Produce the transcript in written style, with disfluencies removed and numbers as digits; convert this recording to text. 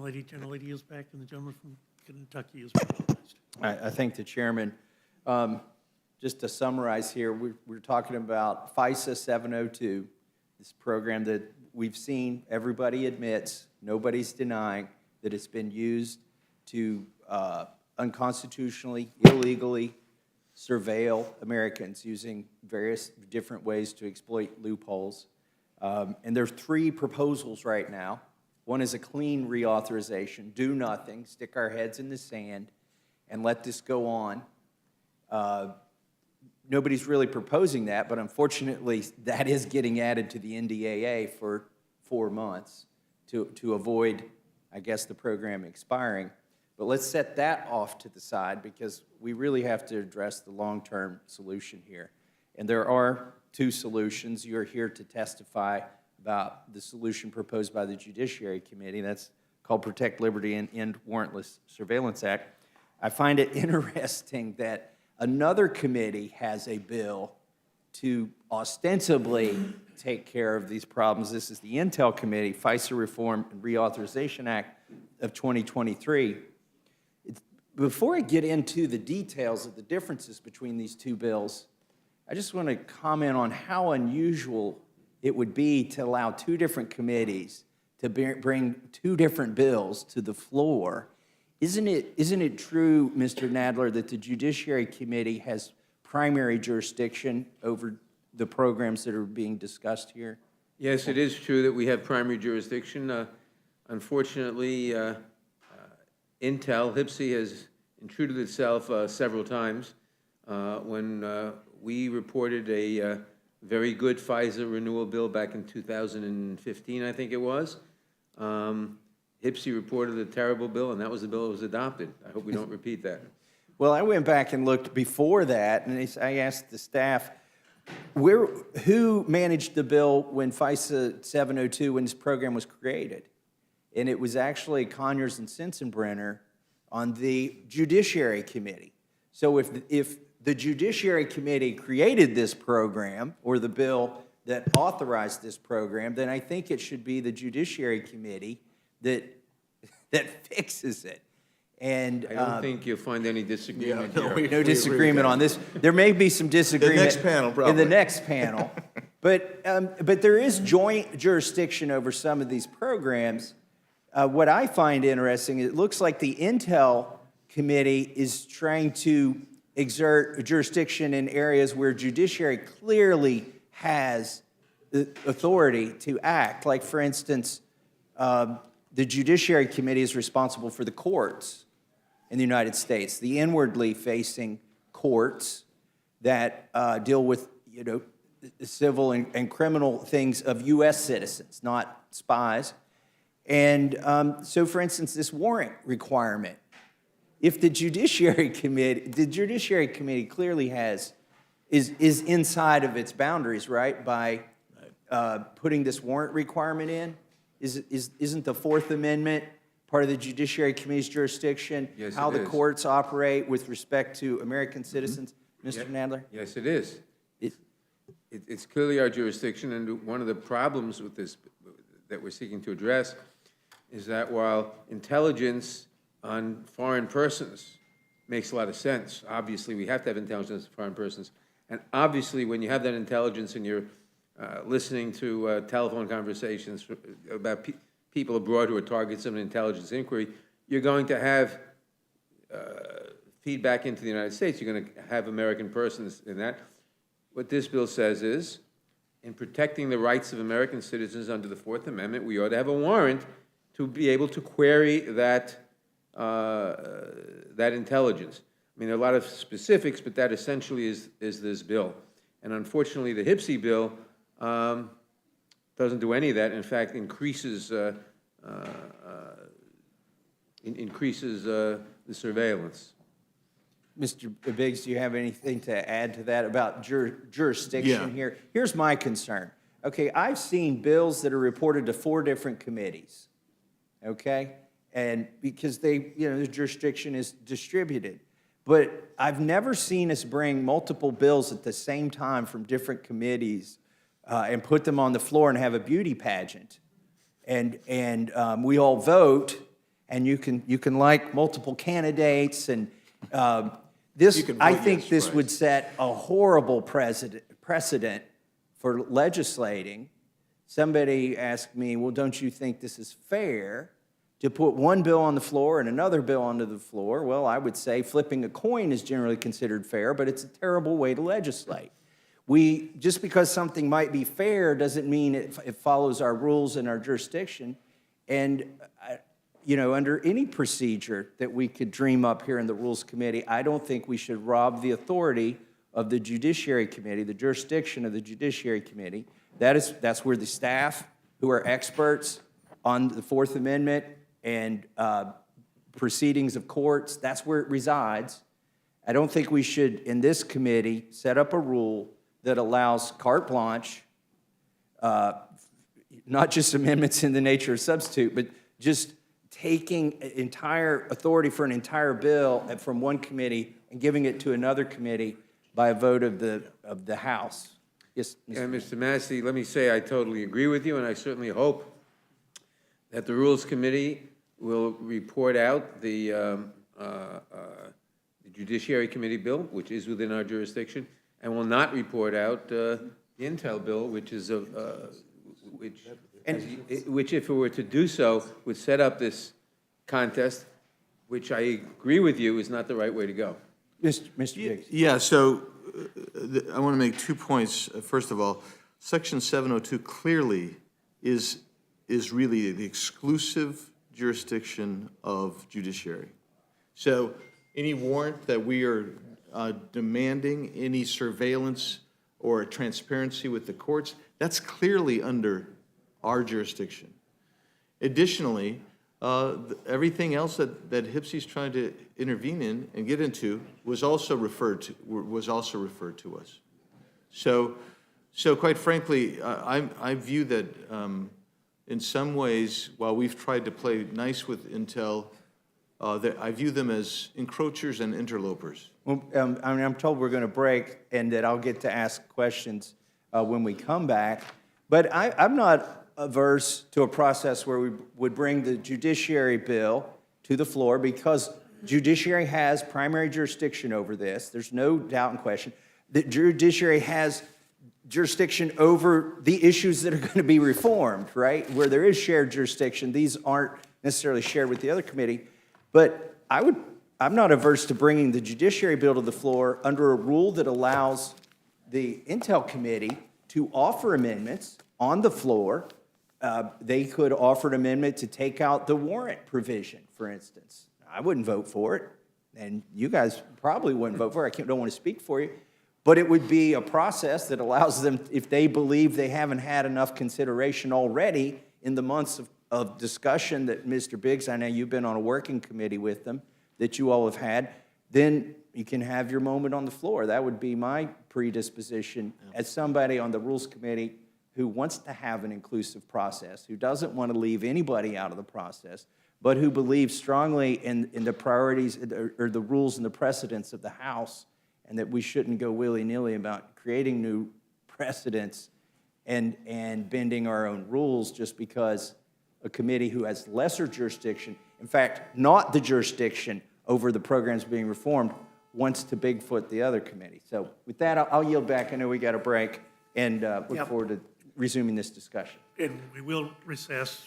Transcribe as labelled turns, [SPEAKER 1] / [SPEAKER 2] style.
[SPEAKER 1] General lady is back, and the gentleman from Kentucky is recognized.
[SPEAKER 2] I thank the chairman. Just to summarize here, we're talking about FISA 702, this program that we've seen, everybody admits, nobody's denying that it's been used to unconstitutionally, illegally surveil Americans using various different ways to exploit loopholes. And there's 3 proposals right now. One is a clean reauthorization, do nothing, stick our heads in the sand, and let this go on. Nobody's really proposing that, but unfortunately, that is getting added to the NDAA for 4 months to avoid, I guess, the program expiring. But let's set that off to the side because we really have to address the long-term solution here. And there are 2 solutions. You're here to testify about the solution proposed by the Judiciary Committee. That's called Protect Liberty and End Warrantless Surveillance Act. I find it interesting that another committee has a bill to ostensibly take care of these problems. This is the Intel Committee, FISA Reform and Reauthorization Act of 2023. Before I get into the details of the differences between these 2 bills, I just want to comment on how unusual it would be to allow 2 different committees to bring 2 different bills to the floor. Isn't it true, Mr. Nadler, that the Judiciary Committee has primary jurisdiction over the programs that are being discussed here?
[SPEAKER 3] Yes, it is true that we have primary jurisdiction. Unfortunately, Intel, HPSI, has intruded itself several times. When we reported a very good FISA renewal bill back in 2015, I think it was, HPSI reported a terrible bill, and that was the bill that was adopted. I hope we don't repeat that.
[SPEAKER 2] Well, I went back and looked before that, and I asked the staff, who managed the bill when FISA 702, when this program was created? And it was actually Conyers and Sensenbrenner on the Judiciary Committee. So if the Judiciary Committee created this program, or the bill that authorized this program, then I think it should be the Judiciary Committee that fixes it. And
[SPEAKER 3] I don't think you'll find any disagreement here.
[SPEAKER 2] No disagreement on this. There may be some disagreement
[SPEAKER 4] The next panel, probably.
[SPEAKER 2] in the next panel, but there is joint jurisdiction over some of these programs. What I find interesting, it looks like the Intel Committee is trying to exert jurisdiction in areas where judiciary clearly has the authority to act. Like, for instance, the Judiciary Committee is responsible for the courts in the United States, the inwardly facing courts that deal with, civil and criminal things of U.S. citizens, not spies. And so, for instance, this warrant requirement, if the Judiciary Committee clearly is inside of its boundaries, right, by putting this warrant requirement in, isn't the Fourth Amendment part of the Judiciary Committee's jurisdiction?
[SPEAKER 3] Yes,
[SPEAKER 2] how
[SPEAKER 3] it
[SPEAKER 2] the
[SPEAKER 3] is.
[SPEAKER 2] courts operate with respect to American citizens, Mr. Nadler?
[SPEAKER 3] Yes, it is. It's clearly our jurisdiction, and one of the problems with this that we're seeking to address is that while intelligence on foreign persons makes a lot of sense, obviously we have to have intelligence on foreign persons, and obviously when you have that intelligence and you're listening to telephone conversations about people abroad who are targets of an intelligence inquiry, you're going to have feedback into the United States. You're going to have American persons in that. What this bill says is, in protecting the rights of American citizens under the Fourth Amendment, we ought to have a warrant to be able to query that intelligence. I mean, there are a lot of specifics, but that essentially is this bill. And unfortunately, the HPSI bill doesn't do any of that. In fact, increases the surveillance.
[SPEAKER 2] Mr. Biggs, do you have anything to add to that about jurisdiction here? Here's my concern. Okay, I've seen bills that are reported to 4 different committees, okay? And because the jurisdiction is distributed. But I've never seen us bring multiple bills at the same time from different committees and put them on the floor and have a beauty pageant. And we all vote, and you can like multiple candidates, and this,
[SPEAKER 4] You can
[SPEAKER 2] I
[SPEAKER 4] vote
[SPEAKER 2] think
[SPEAKER 4] yes,
[SPEAKER 2] this
[SPEAKER 4] right.
[SPEAKER 2] would set a horrible precedent for legislating. Somebody asked me, well, don't you think this is fair to put one bill on the floor and another bill onto the floor? Well, I would say flipping a coin is generally considered fair, but it's a terrible way to legislate. Just because something might be fair doesn't mean it follows our rules and our jurisdiction. And, under any procedure that we could dream up here in the Rules Committee, I don't think we should rob the authority of the Judiciary Committee, the jurisdiction of the Judiciary Committee. That's where the staff, who are experts on the Fourth Amendment and proceedings of courts, that's where it resides. I don't think we should, in this committee, set up a rule that allows carte blanche, not just amendments in the nature of substitute, but just taking entire authority for an entire bill from one committee and giving it to another committee by a vote of the House. Yes, Mr.
[SPEAKER 3] And Mr. Massie, let me say I totally agree with you, and I certainly hope that the Rules Committee will report out the Judiciary Committee bill, which is within our jurisdiction, and will not report out the Intel bill, which is which, if it were to do so, would set up this contest, which I agree with you is not the right way to go.
[SPEAKER 2] Mr. Biggs.
[SPEAKER 4] Yeah, so I want to make 2 points. First of all, Section 702 clearly is really the exclusive jurisdiction of judiciary. So any warrant that we are demanding, any surveillance or transparency with the courts, that's clearly under our jurisdiction. Additionally, everything else that HPSC's trying to intervene in and get into was also referred to us. So quite frankly, I view that in some ways, while we've tried to play nice with Intel, that I view them as encroachers and interlopers.
[SPEAKER 2] Well, I'm told we're going to break and that I'll get to ask questions when we come back. But I'm not averse to a process where we would bring the judiciary bill to the floor because judiciary has primary jurisdiction over this. There's no doubt in question. The judiciary has jurisdiction over the issues that are going to be reformed, right? Where there is shared jurisdiction, these aren't necessarily shared with the other committee. But I'm not averse to bringing the judiciary bill to the floor under a rule that allows the Intel committee to offer amendments on the floor. They could offer an amendment to take out the warrant provision, for instance. I wouldn't vote for it, and you guys probably wouldn't vote for it. I don't want to speak for you. But it would be a process that allows them, if they believe they haven't had enough consideration already in the months of discussion that Mr. Biggs, I know you've been on a working committee with them, that you all have had, then you can have your moment on the floor. That would be my predisposition as somebody on the Rules Committee who wants to have an inclusive process, who doesn't want to leave anybody out of the process, but who believes strongly in the priorities or the rules and the precedents of the House, and that we shouldn't go willy-nilly about creating new precedents and bending our own rules just because a committee who has lesser jurisdiction, in fact, not the jurisdiction over the programs being reformed, wants to Bigfoot the other committee. So with that, I'll yield back. I know we got a break, and look
[SPEAKER 1] Yep.
[SPEAKER 2] forward to resuming this discussion.
[SPEAKER 1] And we will recess